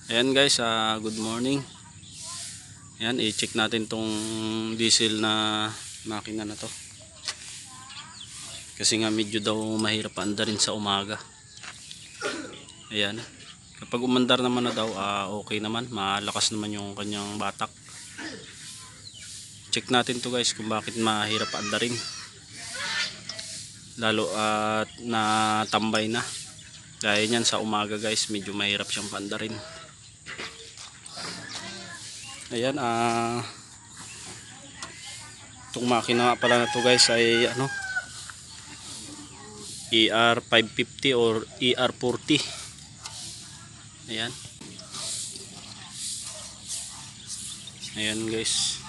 Ayan guys, good morning. Ayan, i-check natin tong diesel na makina na to. Kasi nga medyo daw mahirap andarin sa umaga. Ayan. Kapag umandar naman na daw, okay naman. Malakas naman yung kanyang batak. Check natin to guys kung bakit mahirap andarin. Lalo at natambay na. Dahil yan sa umaga guys, medyo mahirap siyang paandarin. Ayan, itong makina pala na to guys ay ER550 or ER40. Ayan. Ayan guys.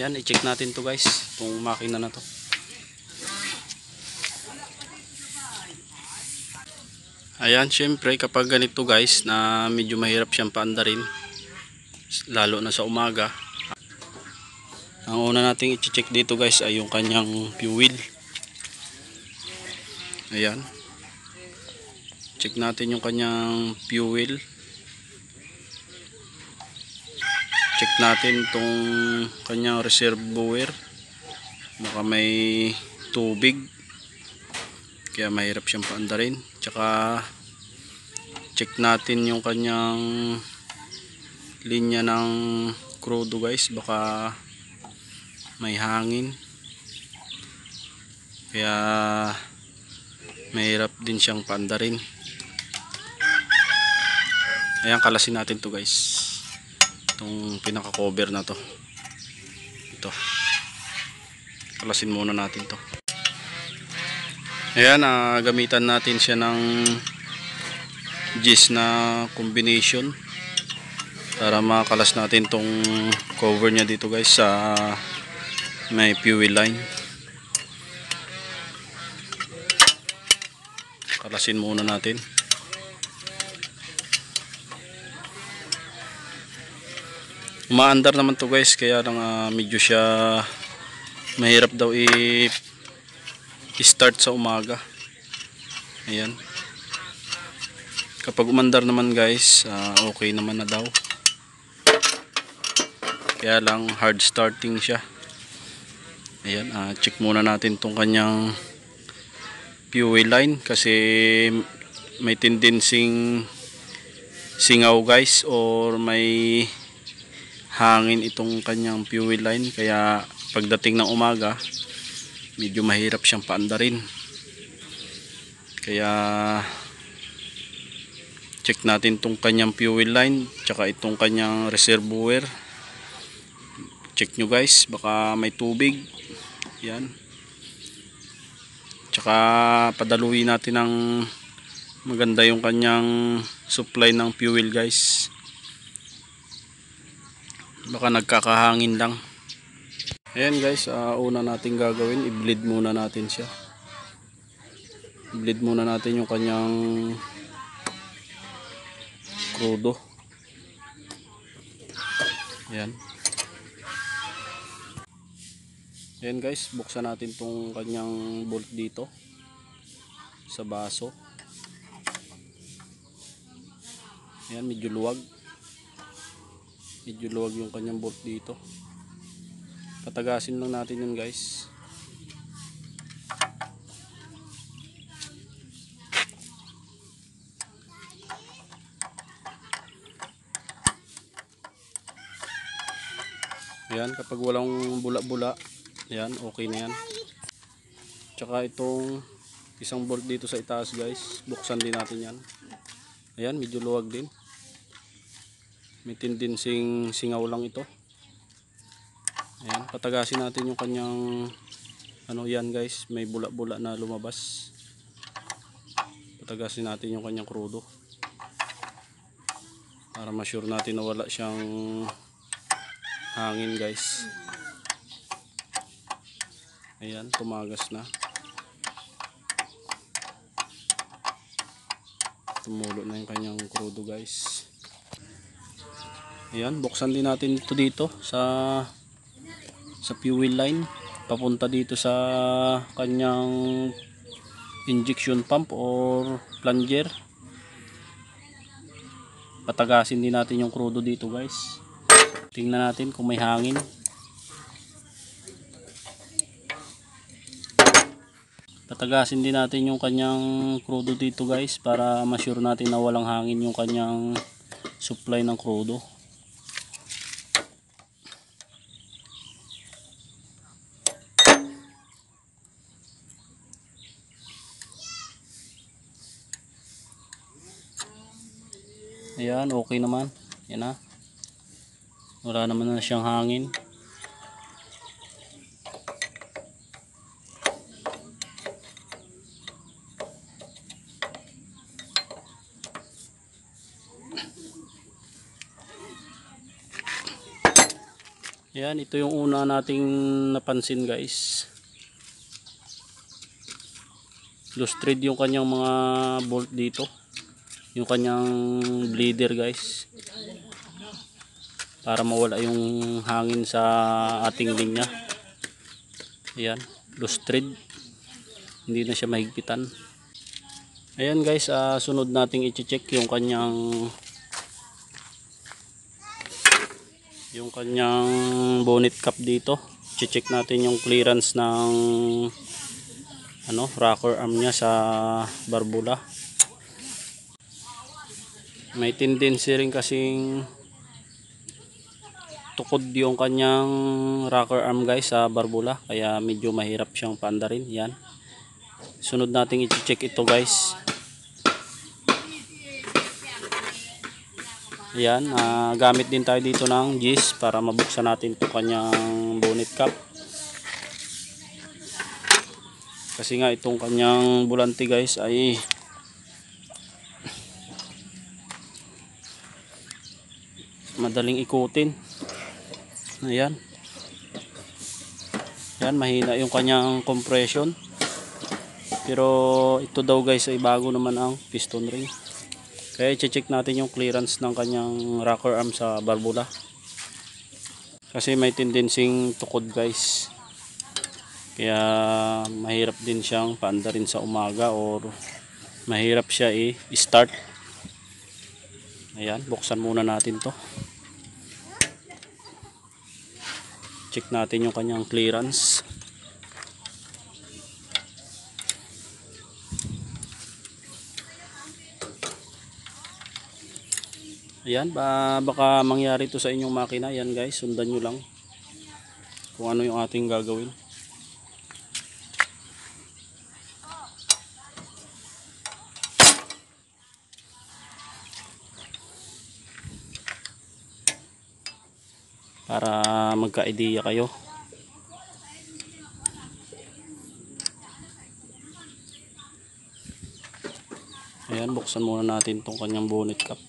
Yan, i-check natin to guys, itong makina na to. Ayan, syempre kapag ganito guys na medyo mahirap siyang paandarin, lalo na sa umaga, ang una nating i-check dito guys ay yung kanyang fuel. Ayan, check natin yung kanyang fuel. Check natin itong kanyang reservoir, baka may tubig kaya mahirap siyang paandarin. Tsaka check natin yung kanyang linya ng crudo guys, baka may hangin kaya mahirap din siyang paandarin. Ayan, kalasin natin to guys, itong pinaka cover na to. Ito, kalasin muna natin to. Ayan, gamitan natin siya ng GIS na combination para makalas natin tong cover niya dito guys sa may fuel line. Kalasin muna natin. Umaandar naman to guys, kaya lang medyo siya mahirap daw i-start sa umaga. Ayan. Kapag umandar naman guys, okay naman na daw. Kaya lang hard starting siya. Ayan, check muna natin tong kanyang fuel line kasi may tendensing singaw guys, or may hangin itong kanyang fuel line, kaya pagdating ng umaga medyo mahirap siyang paandarin. Kaya check natin itong kanyang fuel line tsaka itong kanyang reservoir. Check nyo guys, baka may tubig. Yan. Tsaka padaluin natin ng maganda yung kanyang supply ng fuel guys, baka nagkakahangin lang. Ayan guys, una natin gagawin, i-bleed muna natin siya. I-bleed muna natin yung kanyang crudo. Ayan. Ayan guys, buksan natin tong kanyang bolt dito sa baso. Ayan, medyo luwag. Medyo luwag yung kanyang bolt dito. Patagasin lang natin yun guys. Ayan, kapag walang bula-bula, ayan, okay na yan. Tsaka itong isang bolt dito sa itaas guys, buksan din natin yan. Ayan, medyo luwag din. May tendensing singaw lang ito. Ayan, patagasin natin yung kanyang yan guys, may bula-bula na lumabas. Patagasin natin yung kanyang crudo para ma-sure natin na wala siyang hangin guys. Ayan, tumagas na. Tumulo na yung kanyang crudo guys. Ayan, buksan din natin ito dito sa fuel line papunta dito sa kanyang injection pump or plunger. Patagasin din natin yung krudo dito guys. Tingnan natin kung may hangin. Patagasin din natin yung kanyang krudo dito guys para ma-sure natin na walang hangin yung kanyang supply ng krudo. Ayan, okay naman. Yan na. Wala naman na siyang hangin. Ayan, ito yung una nating napansin guys. Loose thread yung kanyang mga bolt dito. Yung kanyang bleeder guys. Para mawala yung hangin sa ating linya. Ayan, loose thread. Hindi na siya mahigpitan. Ayan guys, sunod nating i-check yung kanyang bonnet cap dito. I-check natin yung clearance ng rocker arm niya sa barbula. May tendency rin kasing tukod yung kanyang rocker arm guys sa barbula, kaya medyo mahirap siyang paandarin. Yan, sunod nating i-check ito guys. Yan, gamit din tayo dito ng gis para mabuksan natin ito kanyang bonnet cap, kasi nga itong kanyang bulante guys ay madaling ikutin. Ayan. Yan, mahina yung kanyang compression. Pero ito daw guys ay bago naman ang piston ring. Kaya i-check natin yung clearance ng kanyang rocker arm sa barbula. Kasi may tendensing tukod guys. Kaya mahirap din siyang paandarin sa umaga or mahirap siya i-start. Ayan, buksan muna natin to. Check natin yung kanyang clearance. Ayan, baka mangyari to sa inyong makina. Ayan guys, sundan nyo lang kung ano yung ating gagawin. Para magka-idea kayo. Ayan, buksan muna natin tong kanyang bonnet cap.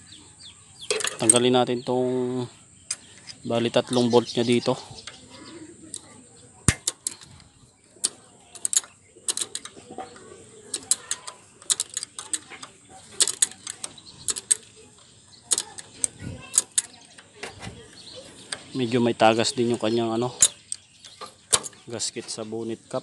Tanggalin natin tong bali 3 bolt nya dito. Medyo may tagas din yung kanyang gasket sa bonnet cap.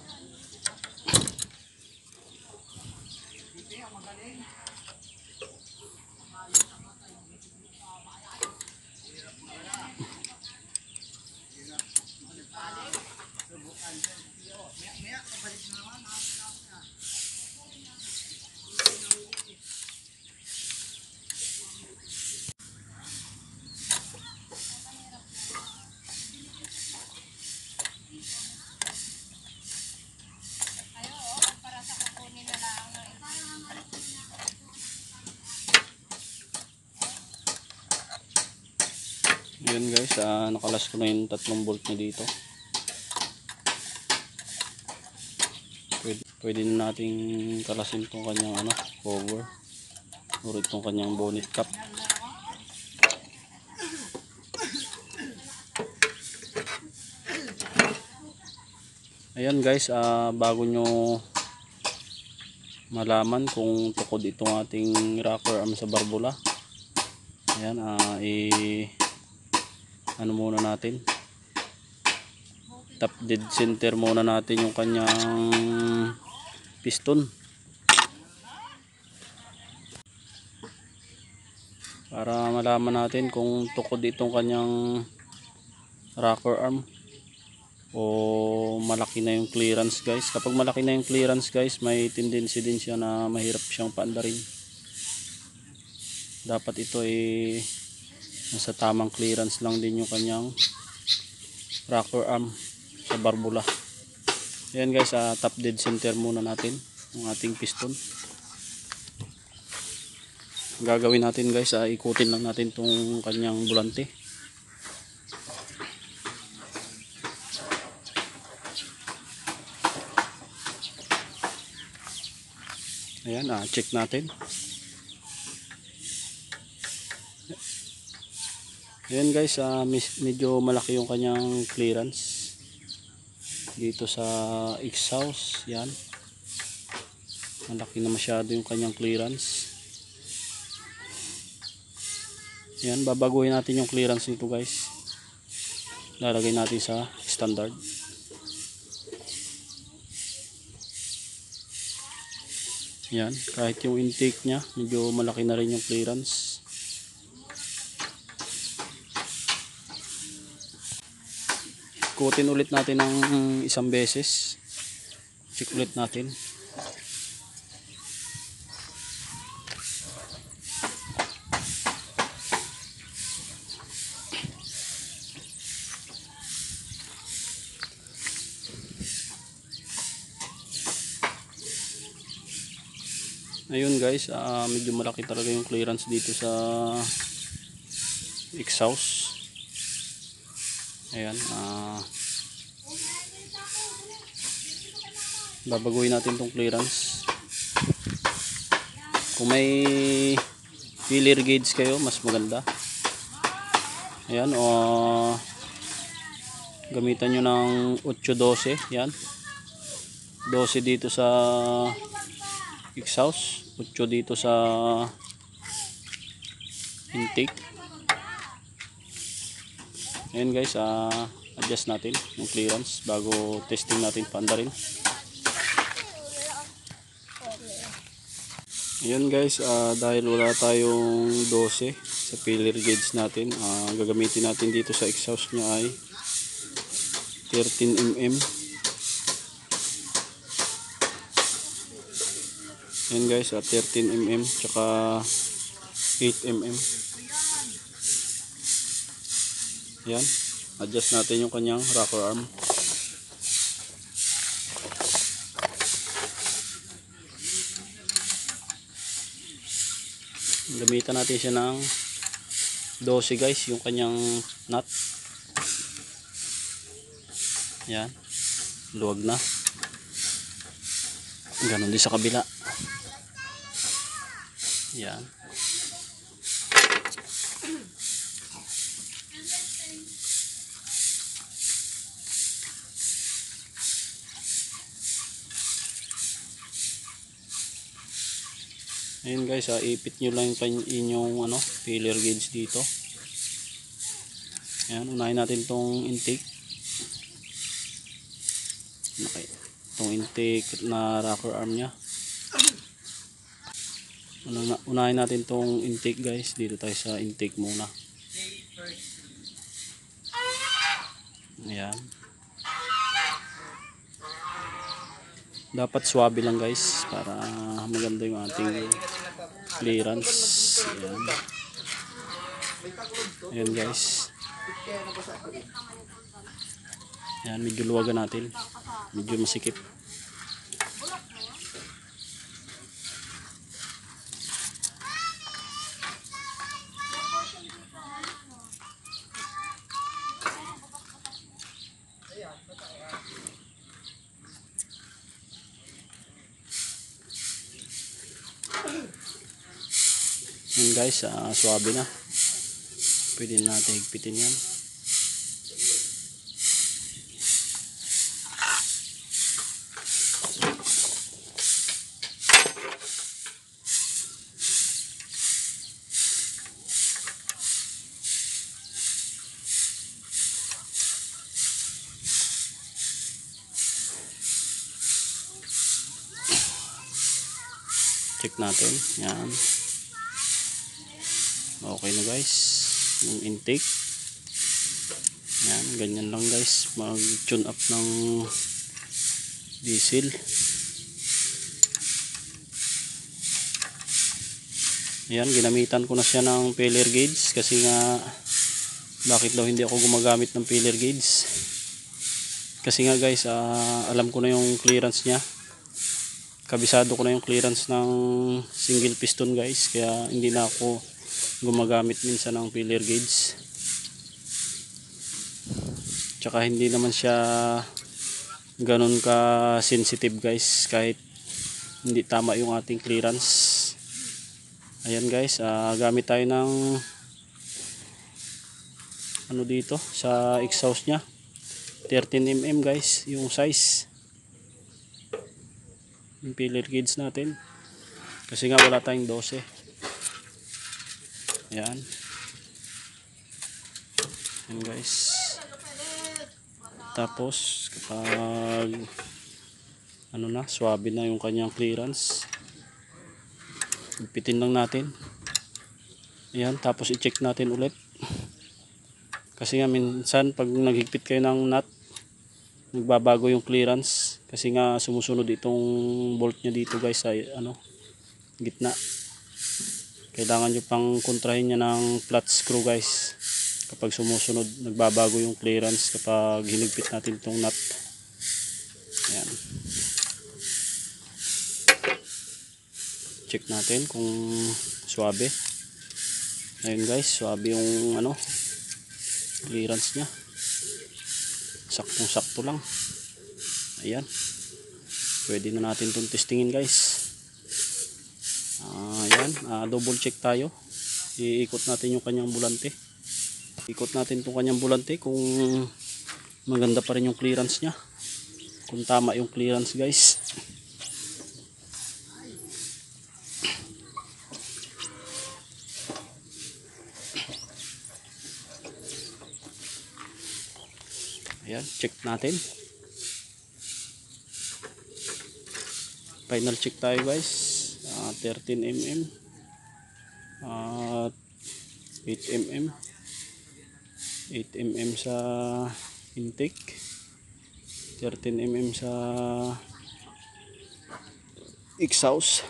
Yun guys, nakalas ko na yung 3 bolt na dito. Pwede na nating kalasin itong kanyang cover or itong kanyang bonnet cap. Ayan guys, bago nyo malaman kung tukod itong ating rocker arm sa barbula, ayan, muna natin, top dead center muna natin yung kanyang piston. para malaman natin kung tukod itong kanyang rocker arm o malaki na yung clearance guys. Kapag malaki na yung clearance guys, may tendency din siya na mahirap siyang paandarin. Dapat ito ay nasa tamang clearance lang din yung kanyang rocker arm sa barbula. Ayan guys, top dead center muna natin ang ating piston. Ang gagawin natin guys, ikutin lang natin tong kanyang bulante. Ayan, check natin. Ayan guys, medyo malaki yung kanyang clearance dito sa exhaust. Yan, malaki na masyado yung kanyang clearance. Yan, babaguhin natin yung clearance nito guys. Lalagay natin sa standard. Yan, kahit yung intake nya medyo malaki na rin yung clearance. Ikutin ulit natin ng isang beses. Check ulit natin. Ayun guys, medyo malaki talaga yung clearance dito sa exhaust. Ayan, babaguhin natin tong clearance. Kung may filler gauge kayo, mas maganda. Ayan, gamitan nyo ng 8-12. Yan, 12 dito sa exhaust, 8 dito sa intake. Ayan guys, adjust natin yung clearance bago testing natin paandarin. Ayan guys, dahil wala tayong 12 sa filler gauge natin, gagamitin natin dito sa exhaust nya ay 13mm. Ayan guys, 13mm tsaka 8mm. Ayan, adjust natin yung kanyang rocker arm. Gamitan natin siya ng 12 guys, yung kanyang nut. Yan, luwag na. Ganon din sa kabila. Yan. Ayun guys, ipit nyo lang yung inyong filler gauge dito. Ayan, unahin natin tong intake. Okay, itong intake na rocker arm nya. Unahin natin tong intake guys. Dito tayo sa intake muna. Ayan, dapat swabe lang guys para maganda yung ating clearance. Ayan. Ayan guys. Ayan, medyo luwagan natin, medyo masikip. Yan guys, swabe na. Pwede natin higpitin yan. Check natin. Yan. Okay na guys yung intake. Yan, ganyan lang guys mag tune up ng diesel. Ayan, ginamitan ko na siya ng filler gauge kasi nga bakit daw hindi ako gumagamit ng filler gauge. Kasi nga guys, alam ko na yung clearance niya. Kabisado ko na yung clearance ng single piston guys, kaya hindi na ako gumagamit minsan ng filler gauge. Tsaka hindi naman siya ganun ka sensitive guys kahit hindi tama yung ating clearance. Ayan guys, gamit tayo ng ano dito sa exhaust nya, 13mm guys yung size yung filler gauge natin kasi nga wala tayong 12. Ayan. Ayan guys, tapos kapag ano na, swabe na yung kanyang clearance, ipitin lang natin. Ayan, tapos i-check natin ulit kasi nga minsan pag naghigpit kayo ng nut nagbabago yung clearance kasi nga sumusunod itong bolt nya dito guys sa ano, gitna. Kailangan nyo pang kontrahin nya ng flat screw guys kapag sumusunod, nagbabago yung clearance kapag hinigpit natin itong nut. Ayan, check natin kung swabe. Ayun guys, swabe yung ano, clearance nya, saktong sakto lang. Ayan, pwede na natin itong testingin guys. Ayan, double check tayo, iikot natin yung kanyang bulante, ikot natin itong kanyang bulante kung maganda pa rin yung clearance nya, kung tama yung clearance guys. Ayan, check natin. Final check tayo guys. 13mm at 8mm 8mm sa intake, 13mm sa exhaust.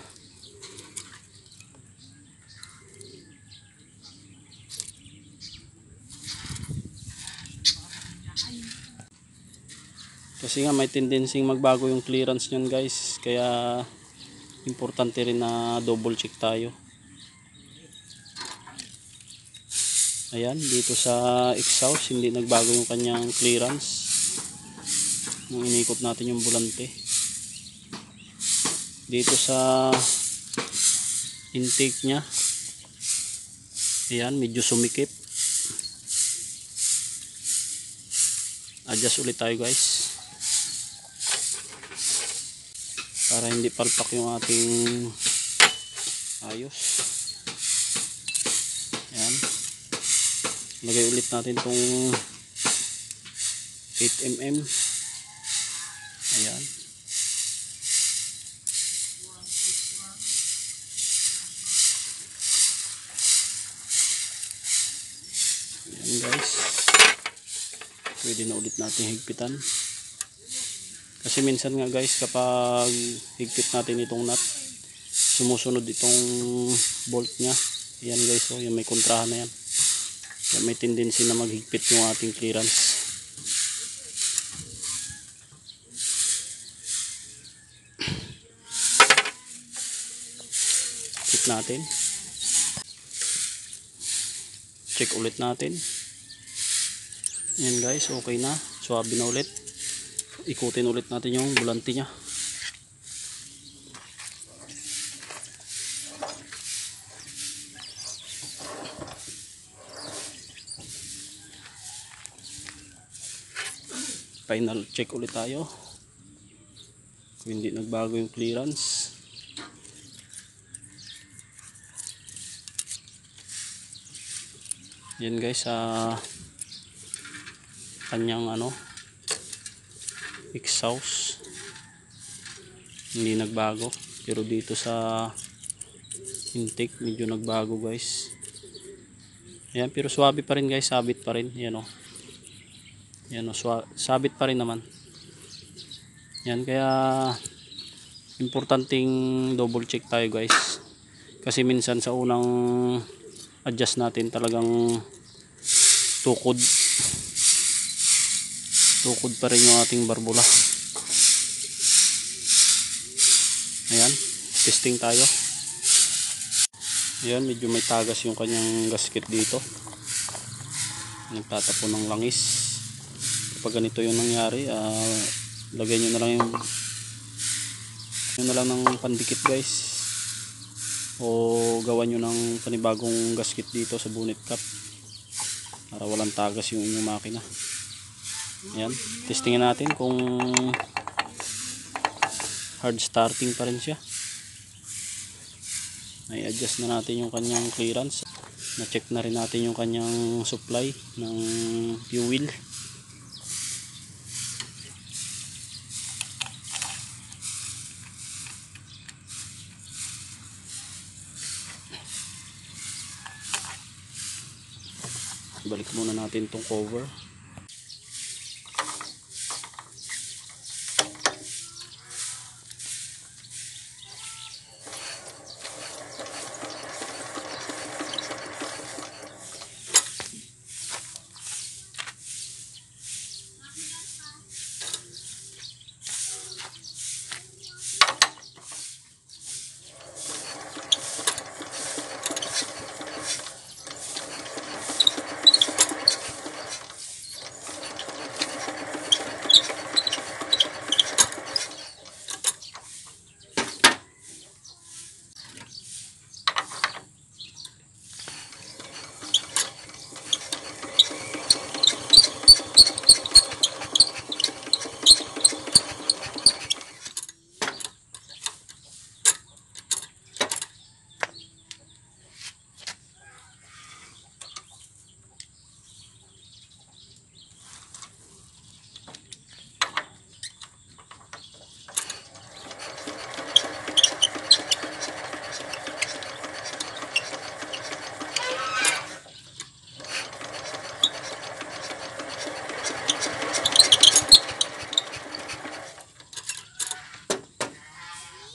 Kasi nga may tendency magbago yung clearance nyan guys, kaya importante rin na double check tayo. Ayan, dito sa exhaust hindi nagbago yung kanyang clearance nung inikot natin yung bulante. Dito sa intake nya, ayan, medyo sumikip. Adjust ulit tayo guys para hindi palpak yung ating ayos. Ayan, lagay ulit natin tong 8mm. Ayan, ayan guys, pwede na ulit natin higpitan. Kasi minsan nga guys kapag higpit natin itong nut sumusunod itong bolt nya. Ayan guys, oh, yung may kontrahan na yan, kaya may tendency na maghigpit yung ating clearance. Check natin, check ulit natin. Ayan guys, okay na, swabe na ulit. Ikutin ulit natin yung bulante nya. Final check ulit tayo kung hindi nagbago yung clearance. Yan guys, kanyang ano, exhaust hindi nagbago, pero dito sa intake medyo nagbago guys. Ayan, pero swabe pa rin guys, sabit pa rin. Yan o. Yan o, sabit pa rin naman. Yan, kaya importanteng double check tayo guys. Kasi minsan sa unang adjust natin talagang tukod. Tukod pa rin yung ating barbula. Ayan, testing tayo. Ayan, medyo may tagas yung kanyang gasket dito. Nagtatapon ng langis. Kapag ganito yung nangyari, lagay nyo na lang yun na lang ng pandikit guys. O gawan nyo ng panibagong gasket dito sa bonnet cap para walang tagas yung inyong makina. Ayan, testingin natin kung hard starting pa rin siya. Ay adjust na natin yung kanyang clearance. Na check na rin natin yung kanyang supply ng fuel. Balik muna natin tong cover.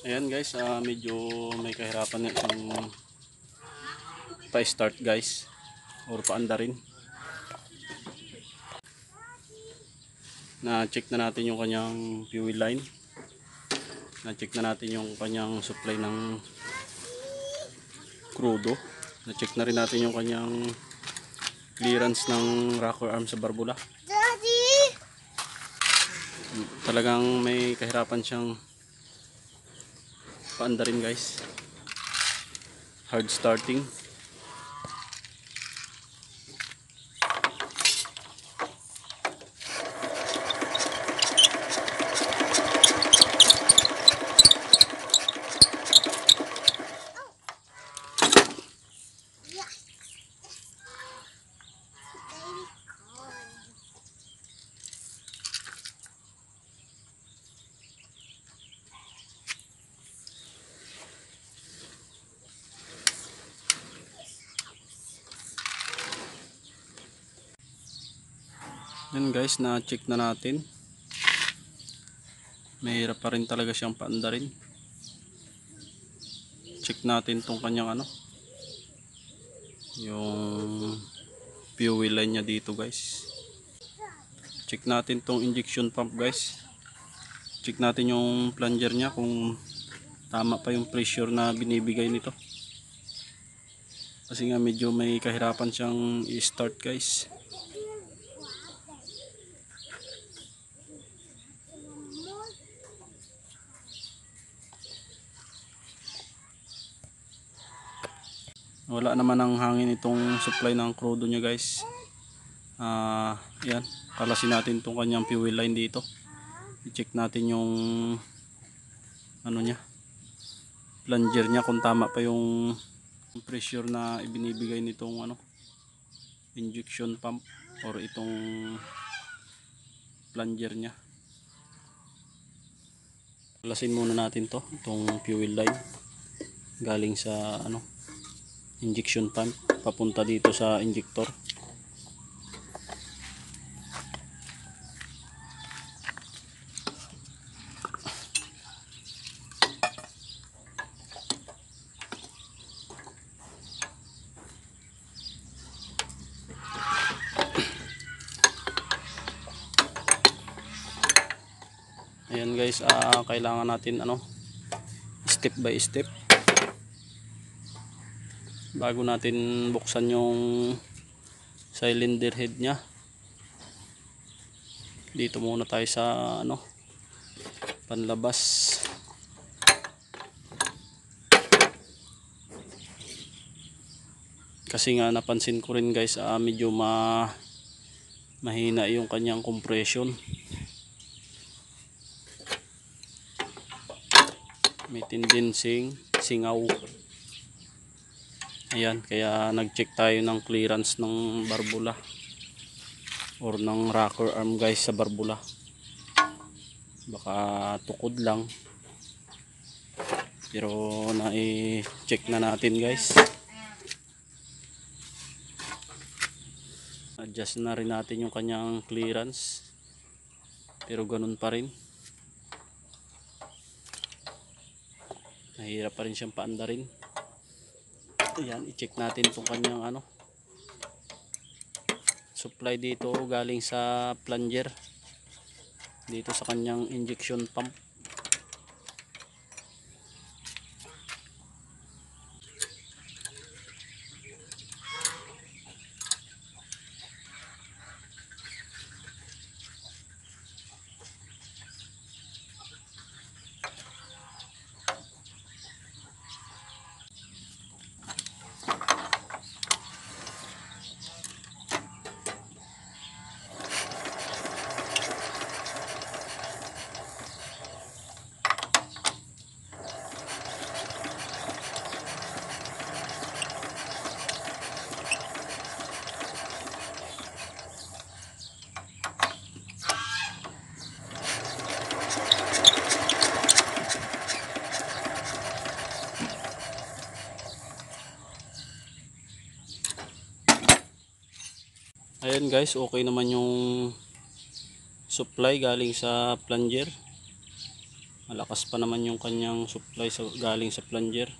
Ayan guys, medyo may kahirapan na itong pa-start guys or paandarin. Na-check na natin yung kanyang fuel line. Na-check na natin yung kanyang supply ng crudo. Na-check na rin natin yung kanyang clearance ng rocker arm sa barbula. Daddy! Talagang may kahirapan siyang paandarin guys. Hard starting. Yan guys, na-check na natin. Mahirap pa rin talaga siyang paandarin. Check natin tong kanyang yung fuel line niya dito guys. Check natin tong injection pump guys. Check natin yung plunger niya kung tama pa yung pressure na binibigay nito. Kasi nga medyo may kahirapan siyang i-start guys. Wala naman ang hangin itong supply ng crudo niya guys. Yan, kalasin natin itong kanyang fuel line dito. I-check natin yung niya, plunger niya kung tama pa yung pressure na ibinibigay nitong injection pump or itong plunger niya. Kalasin muna natin itong fuel line galing sa injection pump papunta dito sa injector. Ayan guys, kailangan natin step by step bago natin buksan yung cylinder head nya. Dito muna tayo sa panlabas. Kasi nga napansin ko rin guys, medyo mahina yung kanyang compression. May tendencing singaw. Ayan, kaya nag-check tayo ng clearance ng barbula or ng rocker arm guys sa barbula. Baka tukod lang, pero na-check na natin guys. Adjust na rin natin yung kanyang clearance, pero ganun pa rin, mahirap pa rin siyang paandarin. Ayan, i-check natin itong kanyang supply dito galing sa plunger dito sa kanyang injection pump. Ayan guys, okay naman yung supply galing sa plunger. Malakas pa naman yung kanyang supply galing sa plunger.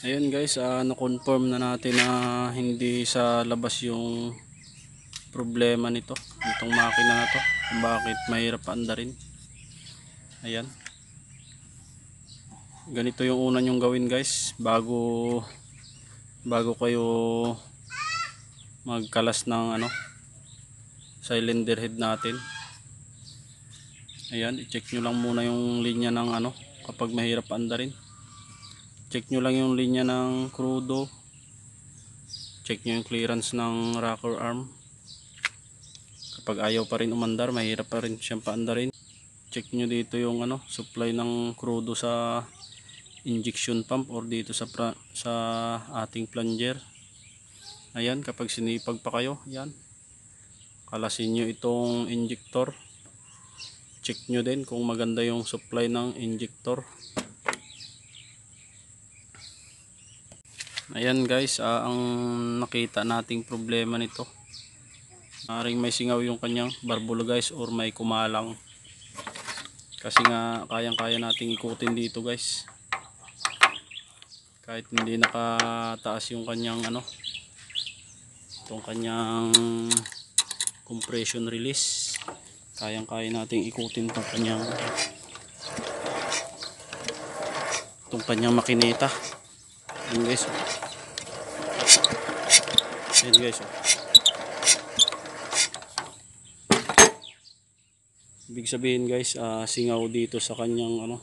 Ayan guys, na-confirm na natin na hindi sa labas yung problema nito, itong makina na to, kung bakit mahirap paandarin. Ayan, ganito yung una nyong gawin guys bago kayo magkalas ng cylinder head natin. Ayan, i-check nyo lang muna yung linya ng kapag mahirap paandarin. Check nyo lang yung linya ng crudo, check nyo yung clearance ng rocker arm. Kapag ayaw pa rin umandar, mahirap pa rin siyang paandarin, check nyo dito yung supply ng crudo sa injection pump or dito sa ating plunger. Ayan, kapag sinipag pa kayo, yan, kalasin nyo itong injector, check nyo din kung maganda yung supply ng injector. Ayan guys, ang nakita nating problema nito, maaaring may singaw yung kanyang barbula guys, or may kumalang. Kasi nga kayang-kaya nating ikutin dito guys, kahit hindi nakataas yung kanyang itong kanyang compression release, kayang-kaya nating ikutin itong kanyang makineta. Ayan guys, ayan guys, ibig sabihin guys, singaw dito sa kanyang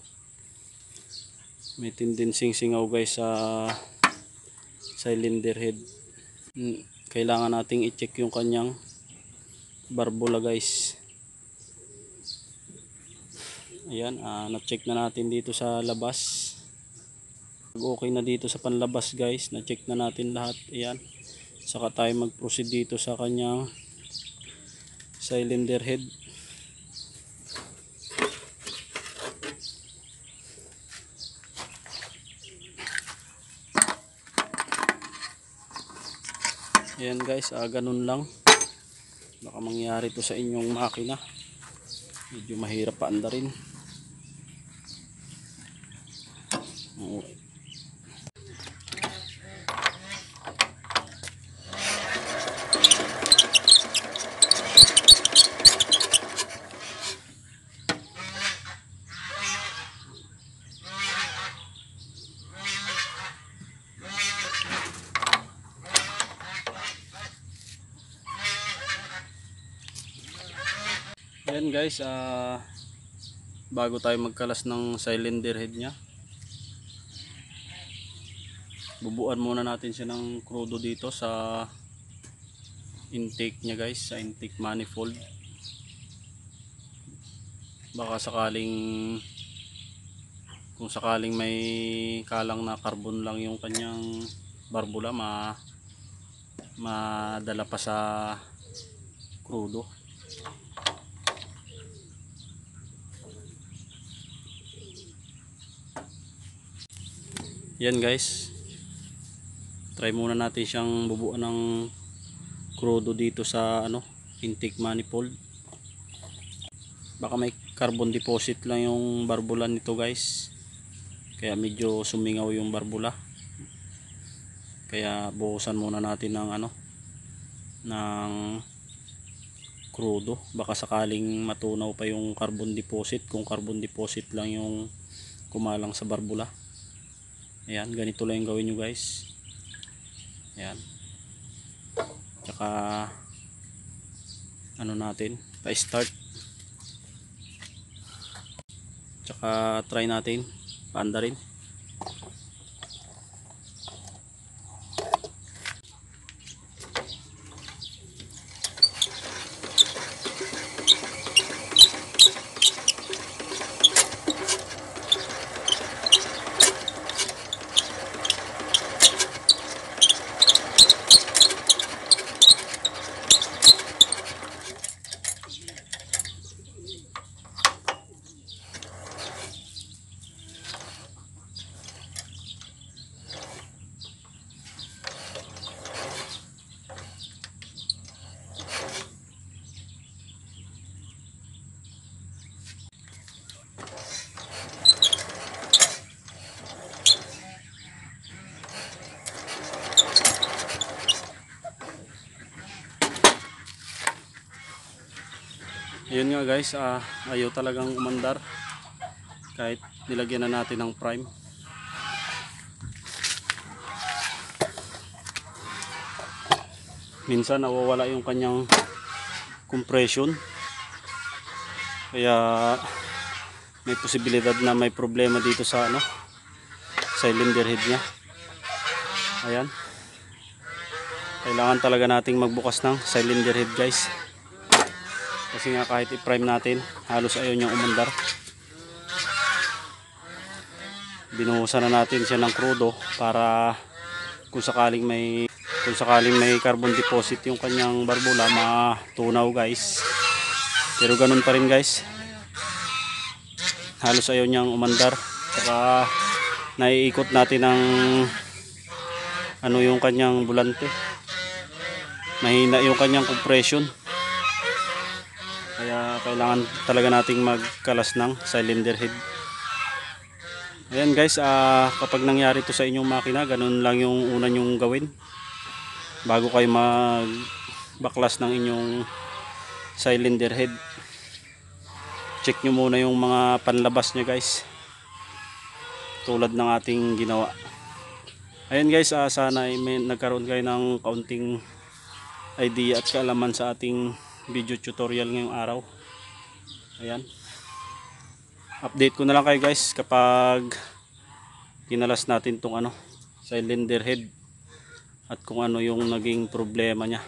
may tendency singaw guys sa cylinder head. Kailangan nating i-check yung kanyang barbula guys. Ayan, na-check na natin dito sa labas. Okay na dito sa panlabas guys, na-check na natin lahat. Ayan, saka tayo mag-proceed dito sa kanyang cylinder head. Ayan guys, ganun lang. Baka mangyari to sa inyong makina. Medyo mahirap paandarin. Oo. Ayan guys, bago tayo magkalas ng cylinder head nya, bubuan muna natin siya ng krudo dito sa intake nya guys, sa intake manifold. Baka sakaling, kung sakaling may kalang na carbon lang yung kanyang barbula, madala pa sa krudo. Yan guys, try muna natin siyang bubuan ng krudo dito sa intake manifold. Baka may carbon deposit lang yung barbula nito guys, kaya medyo sumingaw yung barbula. Kaya buhusan muna natin ng ng krudo. Baka sakaling matunaw pa yung carbon deposit, kung carbon deposit lang yung kumalang sa barbula. Ayan, ganito lang yung gawin nyo guys. Ayan. Tsaka natin, pa-start. Tsaka try natin paanda rin. Ayun nga guys, ayaw talagang umandar kahit nilagyan na natin ng prime. Minsan nawawala yung kanyang compression, kaya may posibilidad na may problema dito sa cylinder head nya. Ayan, kailangan talaga nating magbukas ng cylinder head guys, kasi nga kahit i-prime natin halos ayaw niyang umandar. Binuhusan na natin siya ng krudo para kung sakaling may carbon deposit yung kanyang barbula, matunaw guys. Pero ganun pa rin guys, halos ayaw niyang umandar. Saka naiikot natin ng yung kanyang bulante, mahina yung kanyang compression, kaya kailangan talaga nating magkalas ng cylinder head. Ayan guys, kapag nangyari to sa inyong makina, ganun lang yung una nyong gawin bago kayo magbaklas ng inyong cylinder head. Check nyo muna yung mga panlabas nya guys, tulad ng ating ginawa. Ayan guys, sana ay nagkaroon kayo ng kaunting idea at kaalaman sa ating video tutorial ngayong araw. Ayan, update ko na lang kayo guys kapag kinalas natin tong cylinder head at kung ano yung naging problema nya.